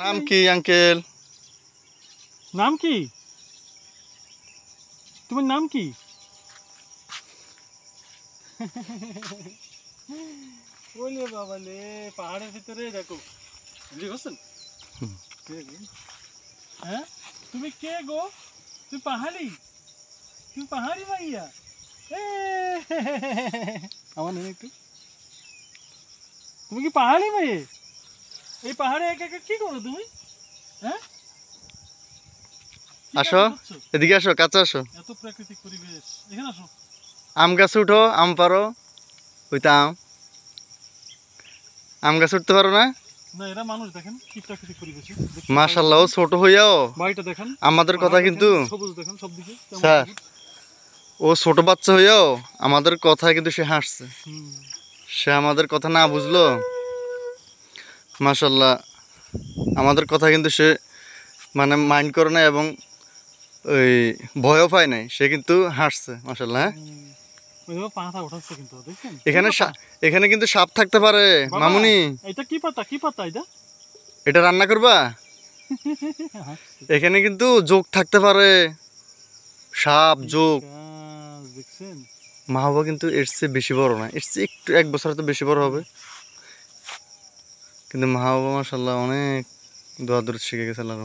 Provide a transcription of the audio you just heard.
নাম কি আঙ্কেল? নাম কি? তোমার নাম কি? বলে বাবা লে, পাহাড়ের ভিতরে দেখো বুঝলি বলছেন। হ্যাঁ তুমি কে গো? তুমি পাহাড়ি? তুমি পাহাড়ি ভাইয়া? আমার নেই একটু। তুমি কি পাহাড়ি মেয়ে? এই পাহাড়ে একা একা কি করো তুমি? হ্যাঁ আসো এদিকে, আসো কাছে আসো। এত প্রাকৃতিক পরিবেশ, এখানে আসো। আম গাছে উঠো, আম পারো। ওইটা আম গাছে উঠতে পারো না? না এরা মানুষ, দেখেন কি প্রাকৃতিক পরিবেশে। মাশাআল্লাহ, ও ছোট হইয়াও বাড়িটা দেখেন, আমাদের কথা কিন্তু সবুজ দেখেন সবদিকে। স্যার, ও ছোট বাচ্চা হইয়াও আমাদের কথা কিন্তু সে হাসছে। সে আমাদের কথা না বুঝলো, মাশাআল্লাহ আমাদের কথা কিন্তু সে মানে মাইন্ড করে না এবং ওই ভয়ও পায় নাই, সে কিন্তু হাসছে মাশাআল্লাহ। এখানে এখানে কিন্তু সাপ থাকতে পারে মামুনি। এটা কি পাতা? কি পাতা এটা? এটা রান্না করবা? এখানে কিন্তু যোগ থাকতে পারে, সাপ যোগ। দেখছেন, মা বাবা কিন্তু এর চেয়ে বেশি বড় না, এর চেয়ে একটু 1 বছর তো বেশি বড় হবে, কিন্তু মা বাবা মাশাআল্লাহ অনেক দোয়া দূর শিখে গেছে আল্লাহর।